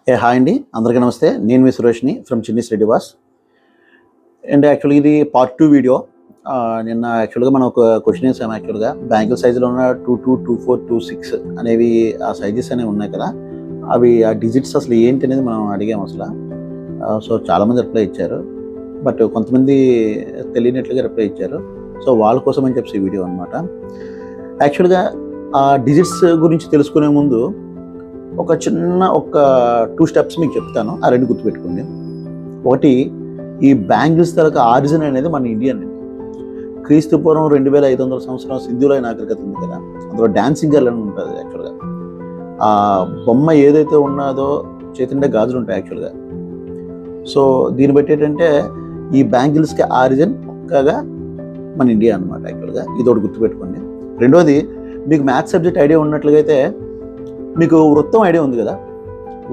Hi అండి, అందరికీ నమస్తే. నేను మీ సురేష్ని ఫ్రమ్ చిన్నీస్ రెడ్డి వాస్. అండ్ యాక్చువల్గా ఇది పార్ట్ 2 వీడియో. నిన్న యాక్చువల్గా మనం ఒక క్వశ్చన్ వేసాము. యాక్చువల్గా బ్యాంగిల్ సైజులో ఉన్న 22, 24, 26 అనేవి ఆ సైజెస్ అనేవి ఉన్నాయి కదా, అవి ఆ డిజిట్స్ అసలు ఏంటి అనేది మనం అడిగాము అసలు. సో చాలామంది రిప్లై ఇచ్చారు, బట్ కొంతమంది తెలియనట్లుగా రిప్లై ఇచ్చారు. సో వాళ్ళ కోసం అని చెప్పి ఈ వీడియో అనమాట. యాక్చువల్గా ఆ డిజిట్స్ గురించి తెలుసుకునే ముందు ఒక 2 స్టెప్స్ మీకు చెప్తాను, ఆ రెండు గుర్తుపెట్టుకోండి. ఒకటి, ఈ బ్యాంగిల్స్ తరగ ఆరిజిన్ అనేది మన ఇండియన్ అండి. క్రీస్తు పూర్వం 2500 సంవత్సరం సింధులో నాగరికత ఉంది కదా, అందులో డాన్సింగ్ గర్ల్ అని ఉంటుంది. యాక్చువల్గా ఆ బొమ్మ ఏదైతే ఉన్నదో చేతిండే గాజులు ఉంటాయి యాక్చువల్గా. సో దీన్ని బట్టి ఏంటంటే ఈ బ్యాంగిల్స్కి ఆరిజిన్ పక్కగా మన ఇండియా అనమాట. యాక్చువల్గా ఇది ఒకటి గుర్తుపెట్టుకోండి. రెండోది, మీకు మ్యాథ్స్ సబ్జెక్ట్ ఐడియా ఉన్నట్లయితే మీకు వృత్తం ఐడియా ఉంది కదా,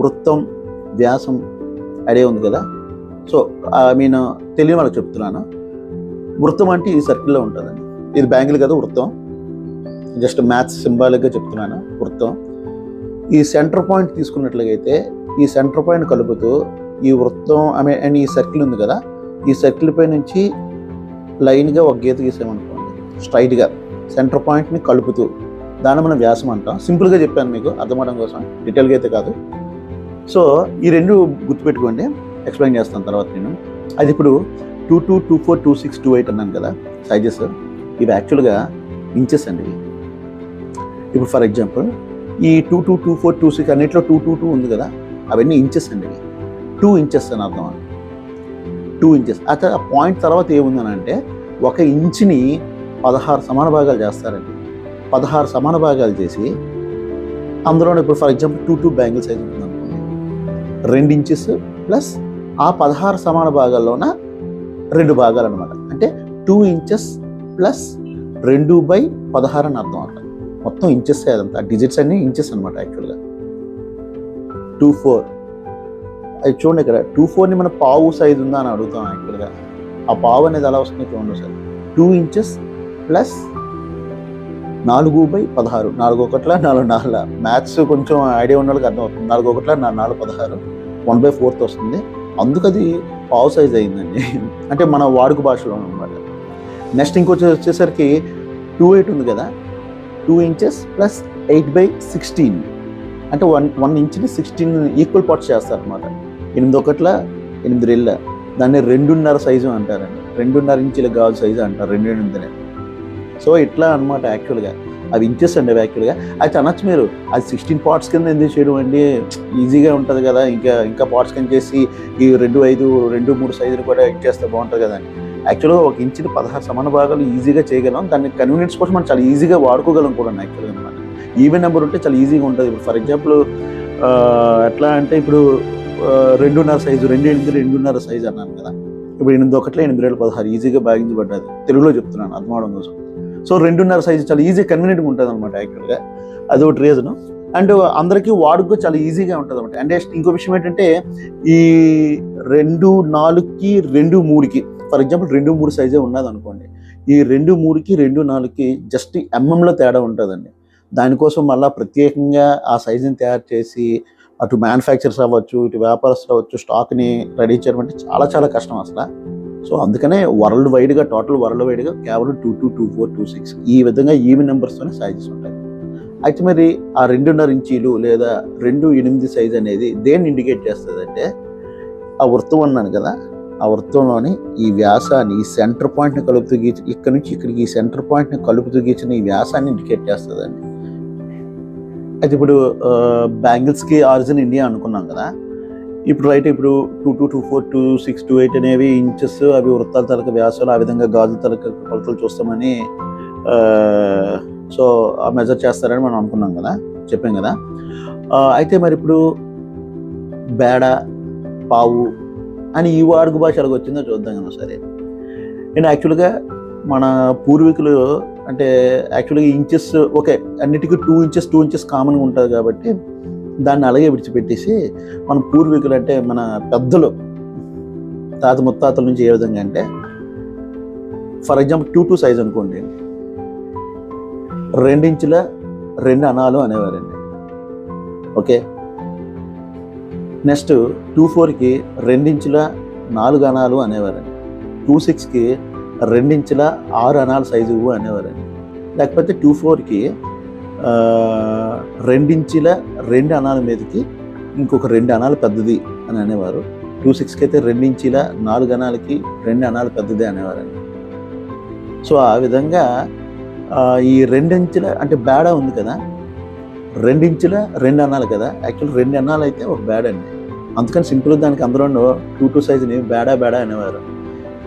వృత్తం వ్యాసం ఐడియా ఉంది కదా. సో నేను తెలియని వాళ్ళకి చెప్తున్నాను. వృత్తం అంటే ఈ సర్కిల్లో ఉంటుందండి. ఇది బ్యాంగిల్ కదా వృత్తం, జస్ట్ మ్యాథ్స్ సింబాలిక్గా చెప్తున్నాను. వృత్తం ఈ సెంటర్ పాయింట్ తీసుకున్నట్లయితే ఈ సెంటర్ పాయింట్ కలుపుతూ ఈ వృత్తం అండ్ ఈ సర్కిల్ ఉంది కదా, ఈ సర్కిల్ పై నుంచి లైన్గా ఒక గీత గీసామనుకోండి, స్ట్రైట్గా సెంటర్ పాయింట్ని కలుపుతూ దాన్ని మనం వ్యాసం అంటాం. సింపుల్గా చెప్పాను మీకు అర్థమవడం కోసం, డీటెయిల్గా అయితే కాదు. సో ఈ రెండు గుర్తుపెట్టుకోండి, ఎక్స్ప్లెయిన్ చేస్తాను తర్వాత నేను. అది ఇప్పుడు 22, 24, 26, 28 అన్నాను కదా సైజెస్, ఇవి యాక్చువల్గా ఇంచెస్ అండి. ఇప్పుడు ఫర్ ఎగ్జాంపుల్ ఈ 22, 24, 26 అన్నిట్లో 222 ఉంది కదా, అవన్నీ ఇంచెస్ అండి. 2 ఇంచెస్ అని అర్థం. 2 ఇంచెస్. ఆ పాయింట్ తర్వాత ఏముందని అంటే, 1 ఇంచుని 16 సమాన భాగాలు చేస్తారండి. 16 సమాన భాగాలు చేసి అందులో ఇప్పుడు ఫర్ ఎగ్జాంపుల్ 22 బ్యాంగిల్ సైజ్ ఉంటుంది అనుకోండి, 2 ఇంచెస్ ప్లస్ ఆ 16 సమాన భాగాల్లోన 2 భాగాలు అనమాట. అంటే 2 ఇంచెస్ ప్లస్ 2/16 అని అర్థం అంట. మొత్తం ఇంచెస్ అదంతా, డిజిట్స్ అన్ని ఇంచెస్ అనమాట. యాక్చువల్గా 24 అది చూడండి, ఇక్కడ 24ని మన పావు సైజు ఉందా అని అడుగుతాం. యాక్చువల్గా ఆ పావు అనేది ఎలా వస్తుంది చూడండి సార్. 2 ఇంచెస్ ప్లస్ 4/16, 4 ఒకట్ల 4 నాలుగు. మ్యాథ్స్ కొంచెం ఐడియా ఉన్న వాళ్ళకి అర్థం అవుతుంది. 4 ఒకట్ల 4 16, 1/4 వస్తుంది. అందుకు అది పావు సైజ్ అయిందండి, అంటే మన వాడుక భాషలో అనమాట. నెక్స్ట్ ఇంకొచ్చి వచ్చేసరికి 28 ఉంది కదా, 2 ఇంచెస్ ప్లస్ 8/16, అంటే 1 ఇంచ్ని 16 ఈక్వల్ పార్ట్స్ చేస్తారు అనమాట. 8 ఒకట్ల 8 రెళ్ళ, దాన్ని 2.5 సైజు అంటారండి. 2.5 ఇంచుల గాజు సైజు అంటారు, 2.8. సో ఇట్లా అనమాట. యాక్చువల్గా అవి ఇంచెస్ అండి. అవి యాక్చువల్గా అయితే అనొచ్చు మీరు, అది 16 పార్ట్స్ కింద ఎందుకు చేయడం అండి, ఈజీగా ఉంటుంది కదా, ఇంకా పార్ట్స్ కింద చేసి ఈ 2, 5, 2, 3 సైజులు కూడా ఇచ్చేస్తే బాగుంటుంది కదా అని. యాక్చువల్గా 1 ఇంచుని 16 సమాన భాగాలు ఈజీగా చేయగలం. దాన్ని కన్వీనియన్స్ కోసం మనం చాలా ఈజీగా వాడుకోగలం కూడా యాక్చువల్గా అనమాట. ఈవెన్ నెంబర్ ఉంటే చాలా ఈజీగా ఉంటుంది. ఇప్పుడు ఫర్ ఎగ్జాంపుల్ ఎట్లా అంటే ఇప్పుడు 2.5 సైజు, 2.8, 2.5 సైజు అన్నాను కదా. ఇప్పుడు 8 ఒకట్ల 8/16 ఈజీగా భాగించబడ్డది. తెలుగులో చెప్తున్నాను అర్థం అవడం కోసం. సో 2.5 సైజు చాలా ఈజీ కన్వీనియంట్గా ఉంటుంది అనమాట. యాక్చువల్గా అది ఒకటి రీజను. అండ్ అందరికీ వాడుకో చాలా ఈజీగా ఉంటుంది అనమాట. అండ్ ఇంకో విషయం ఏంటంటే, ఈ 2.4కి 2.3కి ఫర్ ఎగ్జాంపుల్ 2.3 సైజే ఉన్నది అనుకోండి, ఈ 2.3కి 2.4కి జస్ట్ ఎంఎంలో తేడా ఉంటుందండి. దానికోసం మళ్ళీ ప్రత్యేకంగా ఆ సైజుని తయారు చేసి అటు మ్యానుఫ్యాక్చర్స్ అవ్వచ్చు, ఇటు వ్యాపారస్తులు అవ్వచ్చు, స్టాక్ని రెడీ చేయడం అంటే చాలా చాలా కష్టం అసలు. సో అందుకనే టోటల్ వరల్డ్ వైడ్గా కేవలం 22, 24, 26 ఈ విధంగా ఈవెన్ నెంబర్స్తోనే సైజెస్ ఉంటాయి. అయితే మరి ఆ 2.5 ఇంచీలు లేదా 2.8 సైజ్ అనేది దేన్ని ఇండికేట్ చేస్తుంది అంటే, ఆ వృత్తం అన్నాను కదా, ఆ వృత్తంలోని ఈ వ్యాసాన్ని, ఈ సెంటర్ పాయింట్ని కలుపుతూ గీచి, ఇక్కడ నుంచి ఇక్కడికి ఈ సెంటర్ పాయింట్ని కలుపుతూ గీచిన ఈ వ్యాసాన్ని ఇండికేట్ చేస్తుందండి. అయితే ఇప్పుడు బ్యాంగిల్స్కి ఆరిజిన్ ఇండియా అనుకున్నాం కదా. ఇప్పుడు ఇప్పుడు 22, 24, 26, 28 అనేవి ఇంచెస్, అవి వృత్తాల తలక వ్యాసాలు, ఆ విధంగా గాజుల తలక కొలతలు చూస్తామని సో మెజర్ చేస్తారని మనం అనుకున్నాం కదా, చెప్పాం కదా. అయితే మరి ఇప్పుడు బేడ, పావు అని ఈ వాడుక భాష ఎలాగ వచ్చిందో చూద్దాం కదా సరే. నేను యాక్చువల్గా మన పూర్వీకులు అంటే యాక్చువల్గా ఇంచెస్ ఓకే, అన్నిటికీ 2 ఇంచెస్ కామన్గా ఉంటుంది కాబట్టి దాన్ని అలాగే విడిచిపెట్టేసి మన పూర్వీకులు అంటే మన పెద్దలు, తాత ముత్తాతల నుంచి ఏ విధంగా అంటే, ఫర్ ఎగ్జాంపుల్ 22 సైజ్ అనుకోండి, 2 ఇంచుల 2 అణాలు అనేవారండి. ఓకే, నెక్స్ట్ 24కి 2 ఇంచుల 4 అణాలు అనేవారండి. 26కి 2 ఇంచుల 6 అణాల సైజు అనేవారండి. లేకపోతే 24కి 2 ఇంచుల 2 అణాల మీదకి ఇంకొక 2 అణాలు పెద్దది అని అనేవారు. 26కి అయితే 2 ఇంచుల 4 అణాలకి 2 అణాలు పెద్దది అనేవారండి. సో ఆ విధంగా ఈ 2 ఇంచుల అంటే బేడ ఉంది కదా, 2 ఇంచుల 2 అణాలు కదా, యాక్చువల్ 2 అణాలు అయితే ఒక బేడ అండి. అందుకని సింపుల్ దానికి అందులో 2 సైజుని బేడ అనేవారు.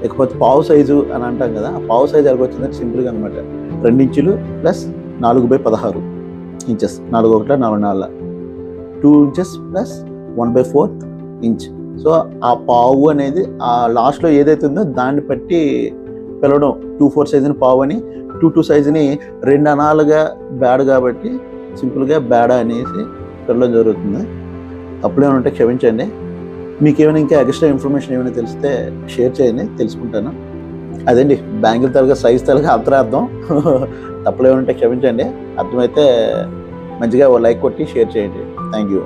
ఇకపోతే పావు సైజు అని అంటాం కదా, ఆ పావు సైజు ఎలాగ వచ్చిందంటే సింపుల్గా అనమాట, 2 ఇంచులు plus 4/16 inches, 4 1 2 inches plus 1/4 inch. So ఆ పావు అనేది ఆ లాస్ట్లో ఏదైతే ఉందో దాన్ని బట్టి పిలవడం. 24 సైజుని పావు అని, 22 సైజుని 2 అణాలుగా బేడ కాబట్టి సింపుల్గా బేడ అనేసి పిలవడం జరుగుతుంది. తప్పులేమైనా ఉంటే క్షమించండి. మీకు ఏమైనా ఇంకా ఎక్స్ట్రా ఇన్ఫర్మేషన్ ఏమైనా తెలిస్తే షేర్ చేయండి, తెలుసుకుంటాను. అదండి బ్యాంగిల్ తరగా సైజ్ తరగా అంతరార్థం. తప్పులేమైనా ఉంటే క్షమించండి. అర్థమైతే మంచిగా లైక్ కొట్టి షేర్ చేయండి. Thank you.